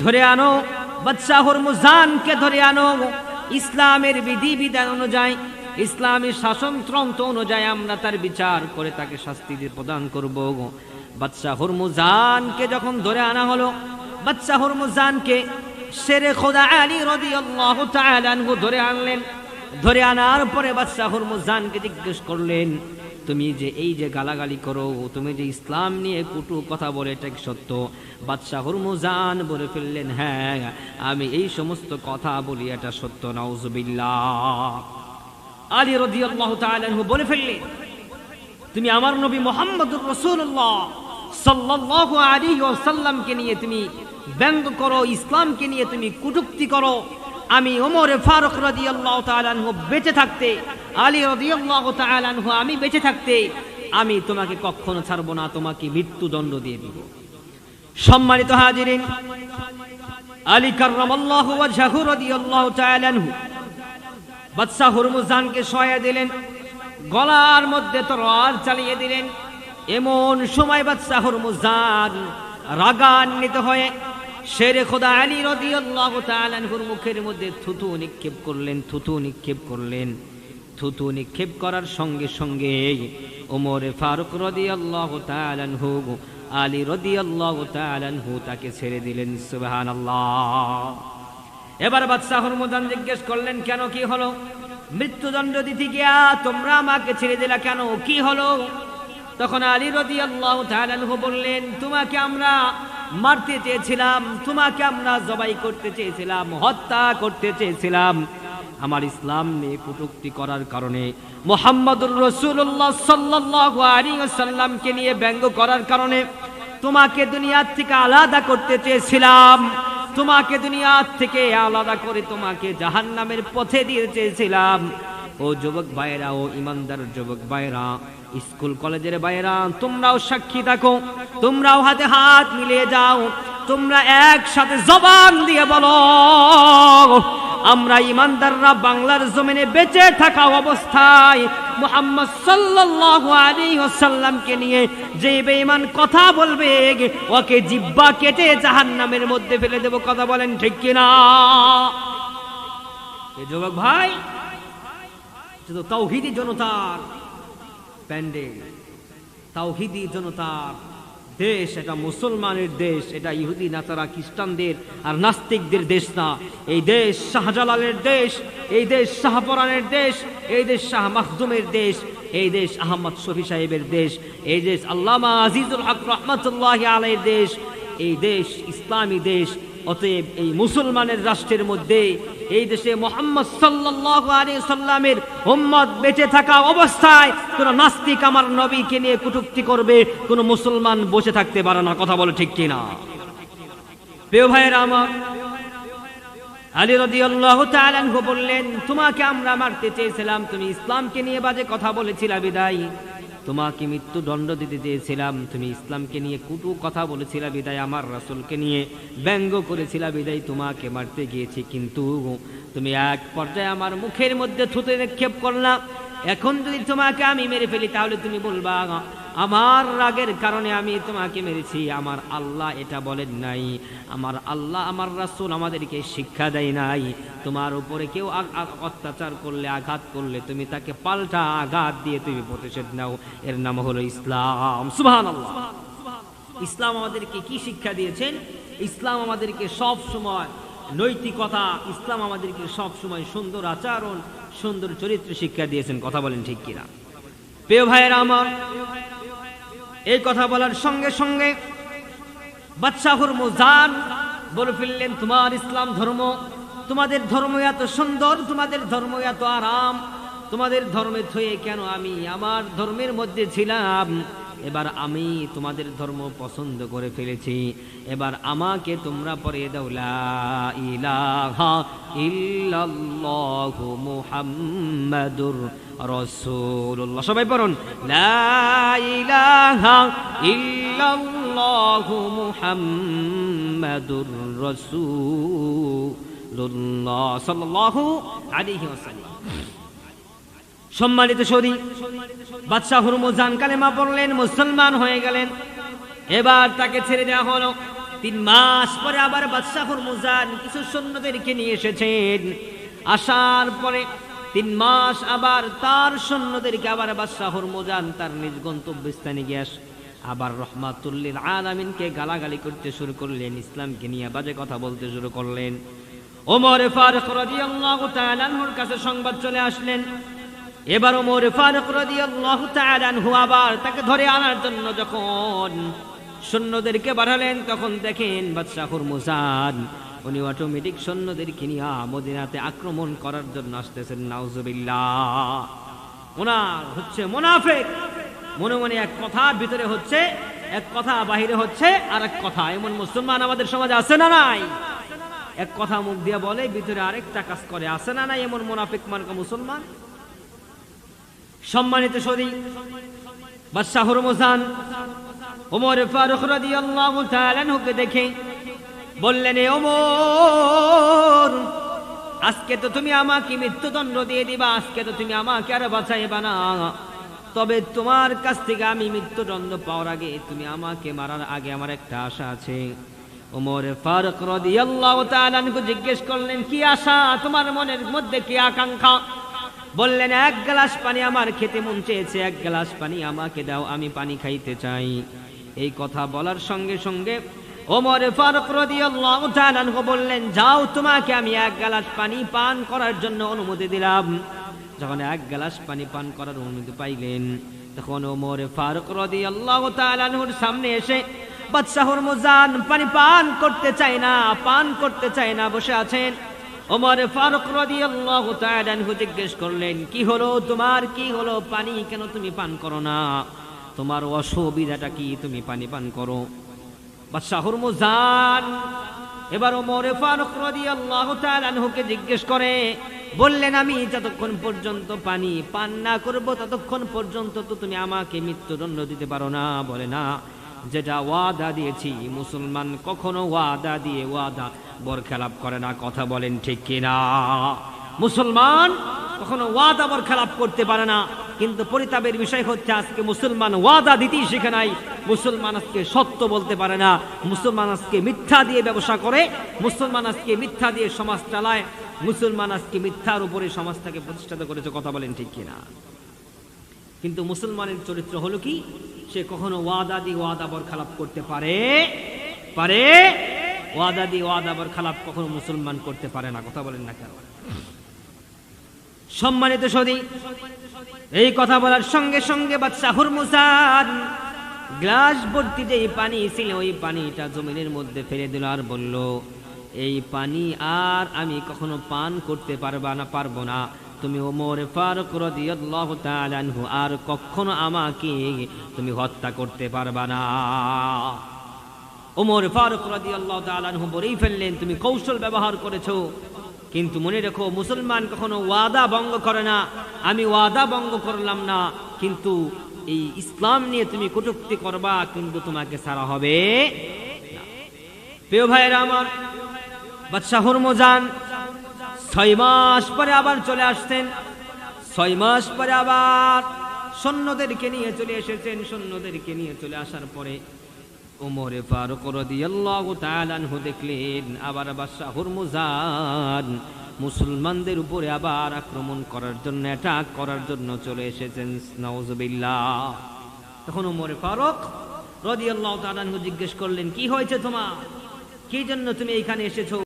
ধরে আনো, বাদশাহ হুরমুজানকে ধরে আনো। ইসলামের বিধিবিধান অনুযায়ী, ইসলামের শাসনতন্ত্র অনুযায়ী আমরা তার বিচার করে তাকে শাস্তি প্রদান করব। বাদশাহ হুরমুজানকে যখন ধরে আনা হলো, বাদশাহ হুরমুজানকে শেরে খোদা আলী রাদিয়াল্লাহু তাআলা আনহু ধরে আনলেন। ধরে আনার পরে বাদশাহ হুরমুজানকে জিজ্ঞেস করলেন, তুমি যে এই যে গালাগালি করো, তুমি যে ইসলাম নিয়ে কটু কথা বলে, এটা কি সত্য? বাদশাহ হুরমুজান বলে ফেললেন, হ্যাঁ আমি এই সমস্ত কথা বলি, এটা সত্য। নাউজুবিল্লাহ। আলী রাদিয়াল্লাহু তাআলা আনহু বলে ফেললেন, তুমি আমার নবী মুহাম্মদুর রাসূলুল্লাহ সাল্লাল্লাহু আলাইহি ওয়াসাল্লামকে নিয়ে তুমি ব্যঙ্গ করো, ইসলামকে নিয়ে তুমি কটূক্তি করো। আমি ওমর ফারুক রাদিয়াল্লাহু তাআলা আনহু বেঁচে থাকতে, আলী রাদিয়াল্লাহু তাআলা আনহু আমি বেঁচে থাকতে, আমি তোমাকে কখনো ছাড়বো না, তোমাকে মৃত্যুদণ্ড দিয়ে দিব। সম্মানিত হাজিরিন, আলী কাররামাল্লাহু ওয়াজহাহু রাদিয়াল্লাহু তাআলা আনহু বাদশাহ হুরমুজানকে শোয়া দিলেন, গলার মধ্যে তরোয়ার চালিয়ে দিলেন। এমন সময় বাদশাহ হুরমুজান রাগান্বিত হয়ে শেরে খোদা আলী রাদিয়াল্লাহু তাআলা আনহুর মুখের মধ্যে থুতু নিক্ষেপ করলেন। থুতু নিক্ষেপ করার সঙ্গে সঙ্গে ওমর ফারুক রাদিয়াল্লাহু তাআলা আনহু আলী রাদিয়াল্লাহু তাআলা আনহু তাকে ছেড়ে দিলেন। সুবহানাল্লাহ। এবার বাদশাহ হুরমুজান জিজ্ঞেস করলেন, কেন, কি হলো? মৃত্যুদণ্ড দিতে গিয়া তোমরা আমাকে ছেড়ে দিলা কেন, কি হলো? তখন আলী রাদিয়াল্লাহু তাআলা আনহু বললেন, তোমাকে আমরা মারতে চেয়েছিলাম, তোমাকে আমরা জবাই করতে চেয়েছিলাম, হত্যা করতে চেয়েছিলাম। আমার ইসলাম নিয়ে কটূক্তি করার কারণে, মুহাম্মদুর রাসূলুল্লাহ সাল্লাল্লাহু আলাইহি ওয়াসাল্লামকে নিয়ে ব্যঙ্গ করার কারণে তোমাকে দুনিয়া থেকে আলাদা করতে চেয়েছিলাম। তোমাকে দুনিয়া থেকে আলাদা করে তোমাকে জাহান্নামের পথে দিয়ে চেয়েছিলাম। ও যুবক ভাইরা, ও ইমানদার যুবক ভাইরা, স্কুল কলেজের ভাইরা, তোমরাও সাক্ষী থাকো, তোমরাও হাতে হাত মিলিয়ে যাও, তোমরা একসাথে জবান দিয়ে বলো, আমরা ইমানদাররা বাংলার জমিনে বেঁচে থাকা অবস্থায় মুহাম্মদ সাল্লাল্লাহু আলাইহি ওয়াসাল্লামকে নিয়ে যে বেঈমান কথা বলবে, ওকে জিহ্বা কেটে জাহান্নামের মধ্যে ফেলে দেব। কথা বলেন ঠিক কিনা? এই যুবক ভাই, শুধু তাওহীদি জনতার প্যান্ডেল, তাওহীদি জনতার দেশ, এটা মুসলমানের দেশ, এটা ইহুদি নাসারা খ্রিস্টানদের আর নাস্তিকদের দেশ না। এই দেশ শাহজালালের দেশ, এই দেশ শাহপরানের দেশ, এই দেশ শাহ মাখদুমের দেশ, এই দেশ আহমদ শফি সাহেবের দেশ, এই দেশ আল্লামা আজিজুল হক রহমাতুল্লাহি আলাইহির দেশ, এই দেশ ইসলামী দেশ। অতএব এই মুসলমানের রাষ্ট্রের মধ্যে, এই দেশে মুহাম্মদ সাল্লাল্লাহু আলাইহি সাল্লামের উম্মত বেঁচে থাকা অবস্থায় কোন নাস্তিক আমার নবীকে নিয়ে কটূক্তি করবে, কোন মুসলমান বসে থাকতে পারে না। কথা বলে ঠিক কিনা? প্রিয় ভাইয়েরা আমার, আলী রাদিয়াল্লাহু তাআলা আনহু বললেন, তোমাকে আমরা মারতে চেয়েছিলাম, তুমি ইসলামকে নিয়ে বাজে কথা বলেছিলা বিদায় তোমাকে মৃত্যুদণ্ড দিতে চেয়েছিলাম। তুমি ইসলামকে নিয়ে কটু কথা বলেছিলা বিদায় আমার রাসূলকে নিয়ে ব্যঙ্গ করেছিলা বিদায় তোমাকে মারতে গিয়েছি। কিন্তু তুমি এক পর্যায়ে আমার মুখের মধ্যে থুতু নিক্ষেপ করলা। এখন যদি তোমাকে আমি মেরে ফেলি, তাহলে তুমি বলবা আমার রাগের কারণে আমি তোমাকে মেরেছি। আমার আল্লাহ এটা বলেন নাই, আমার আল্লাহ, আমার রাসূল আমাদেরকে শিক্ষা দেয় নাই। তোমার উপরে কেউ অত্যাচার করলে, আঘাত করলে, তুমি তাকে পাল্টা আঘাত দিয়ে তুমি প্রতিশোধ নাও। এর নাম হলো ইসলাম। সুবহানাল্লাহ। ইসলাম আমাদেরকে কি শিক্ষা দিয়েছেন? ইসলাম আমাদেরকে সব সময় নৈতিকতা, ইসলাম আমাদেরকে সব সময় সুন্দর আচরণ, সুন্দর চরিত্র শিক্ষা দিয়েছেন। কথা বলেন ঠিক কিনা? প্রিয় ভাইয়েরা আমার, এই কথা বলার সঙ্গে সঙ্গে বাদশাহ হুরমুজান বলে ফেললেন, তোমার ইসলাম ধর্ম, তোমাদের ধর্ম এত সুন্দর, তোমাদের ধর্ম এত আরাম, তোমাদের ধর্মে থয়ে কেন আমি আমার ধর্মের মধ্যে ছিলাম, এবার আমি তোমাদের ধর্ম পছন্দ করে ফেলেছি, এবার আমাকে তোমরা পড়িয়ে দাও লা ইলাহা ইল্লাল্লাহু মুহাম্মাদুর রাসূলুল্লাহ। সবাই পড়ুন, লা ইলাহা ইল্লাল্লাহু মুহাম্মাদুর রাসূলুল্লাহ সাল্লাল্লাহু আলাইহি ওয়াসাল্লাম। সম্মানিত শরী, বাদশাহ হুরমুজান কালেমা পড়লেন, মুসলমান হয়ে গেলেন। এবার তাকে ছেড়ে দেওয়া হলো। 3 মাস পরে আবার বাদশাহ হুরমুজান কিছু সৈন্যদেরকে নিয়ে এসেছেন। আসার পরে 3 মাস আবার তার সৈন্যদেরকে আবার বাদশাহ হুরমুজান তার নিজ গন্তব্যস্থানে গিয়ে আবার রহমাতুল লিল আলামিনকে গালাগালি করতে শুরু করলেন, ইসলামকে নিয়ে বাজে কথা বলতে শুরু করলেন। ওমর ফারুক রাদিয়াল্লাহু তাআলা আনহুর কাছে সংবাদ চলে আসলেন। এবার ওমর ফারুক রাদিয়াল্লাহু তাআলা আনহু আবার তাকে ধরে আনার জন্য যখন সৈন্যদেরকে বাড়ালেন, তখন দেখেন বাদশাহ হুরমুজান উনি অটোমেটিক সৈন্যদেরকে নিয়ে মদিনাতে আক্রমণ করার জন্য আসতেছেন। নাউজুবিল্লাহ। ওনার হচ্ছে মুনাফিক, মনে মনে এক কথা, ভিতরে হচ্ছে এক কথা, বাহিরে হচ্ছে আর এক কথা। এমন মুসলমান আমাদের সমাজে আছে না নাই? এক কথা মুখ দিয়ে বলে, ভিতরে আরেকটা কাজ করে, আছে না নাই এমন মুনাফিক মার্কা মুসলমান? সম্মানিত সুধী, বাদশাহ হুরমুজান ওমর ফারুক রাদিয়াল্লাহু তাআলা আনহুকে দেখে বললেন, এ ওমর, আজকে তো তুমি আমাকে মৃত্যুদণ্ড দিয়ে দিবা, আজকে তো তুমি আমাকে আর বাঁচাইবা না। তবে তোমার কাছ থেকে আমি মৃত্যুদণ্ড পাওয়ার আগে, তুমি আমাকে মারার আগে আমার একটা আশা আছে। ওমর ফারুক রাদিয়াল্লাহু তাআলা আনহু জিজ্ঞেস করলেন, কি আশা তোমার মনের মধ্যে, কি আকাঙ্ক্ষা? বললেন, 1 গ্লাস পানি আমার খেতে মন চেয়েছে, 1 গ্লাস পানি আমাকে দাও, আমি পানি খাইতে চাই। এই কথা বলার সঙ্গে সঙ্গে ওমর ফারুক রাদিয়াল্লাহু তাআলা আনহু বললেন, যাও, তোমাকে আমি 1 গ্লাস পানি পান করার জন্য অনুমতি দিলাম। যখন 1 গ্লাস পানি পান করার অনুমতি পাইলেন, তখন ওমর ফারুক রাদিয়াল্লাহু তাআলা আনহুর সামনে এসে বাদশাহ হুরমুজান পানি পান করতে চায় না, বসে আছেন। ওমর ফারুক রাদিয়াল্লাহু তাআলা আনহু জিজ্ঞেস করলেন, কি হলো তোমার, কি হলো, পানি কেন তুমি পান করো না? তোমার অসুবিধাটা কি, তুমি পানি পান করো? বাদশাহ হুরমুজান এবার ওমর ফারুক রাদিয়াল্লাহু তাআলা আনহুকে জিজ্ঞেস করে বললেন, আমি যতক্ষণ পর্যন্ত পানি পান না করব ততক্ষণ পর্যন্ত তো তুমি আমাকে মৃত্যুদণ্ড দিতে পারো না। বলে, না, যেটা ওয়াদা দিয়েছি, মুসলমান কখনো ওয়াদা দিয়ে ওয়াদা বরখেলাপ করে না। কথা বলেন ঠিক কিনা? মুসলমান কখনো ওয়াদা বরখেলাপ করতে পারে না। কিন্তু পরিতাপের বিষয় হচ্ছে আজকে মুসলমান ওয়াদা দিতেই শিখে নাই, মুসলমান আজকে সত্য বলতে পারে না, মুসলমান আজকে মিথ্যা দিয়ে ব্যবসা করে, মুসলমান আজকে মিথ্যা দিয়ে সমাজ চালায়, মুসলমান আজকে মিথ্যার উপরে সমাজটাকে প্রতিষ্ঠিত করেছে। কথা বলেন ঠিক কিনা? কিন্তু মুসলমানের চরিত্র হলো কি, সে কখনো ওয়াদা দিয়ে ওয়াদা বরখেলাপ করতে পারে? ওয়াদা দিয়ে ওয়াদা বরখেলাপ কখনো মুসলমান করতে পারে না। কথা বলেন না কেন? সম্মানিত সুধী, এই কথা বলার সঙ্গে সঙ্গে বাদশাহ হুরমুজান গ্লাস ভর্তি যে পানি ছিল ওই পানিটা জমিনের মধ্যে ফেলে দিল আর বলল, এই পানি আর আমি কখনো পান করতে পারবো না। তুমি ওমর ফারুক রাদিয়াল্লাহু তাআলা আনহু আর কখনো আমাকে তুমি হত্যা করতে পারবা না। ওমর ফারুক রাদিয়াল্লাহু তাআলা আনহু বলেই ফেললেন, তুমি কৌশল ব্যবহার করেছো, কিন্তু মনে রেখো মুসলমান কখনো ওয়াদা ভঙ্গ করে না। আমি ওয়াদা ভঙ্গ করলাম না, কিন্তু এই ইসলাম নিয়ে তুমি কটূক্তি করবা, কিন্তু তোমাকে ছাড়া হবে না। প্রিয় ভাইয়েরা আমার, বাদশাহ হুরমুজান 6 মাস পরে আবার চলে আসতেন। 6 মাস পরে আবার সৈন্যদেরকে নিয়ে চলে এসেছেন। সৈন্যদেরকে নিয়ে চলে আসার পরে ওমর ফারুক রাদিয়াল্লাহু তাআলা আনহু দেখলেন আবার বাদশাহ হুরমুজান মুসলমানদের উপরে আবার আক্রমণ করার জন্য, অ্যাটাক করার জন্য চলে এসেছেন। নাউজুবিল্লাহ। তখন ওমর ফারুক রাদিয়াল্লাহু তাআলা আনহু জিজ্ঞেস করলেন, কি হয়েছে তোমার, কি জন্য তুমি এখানে এসেছো?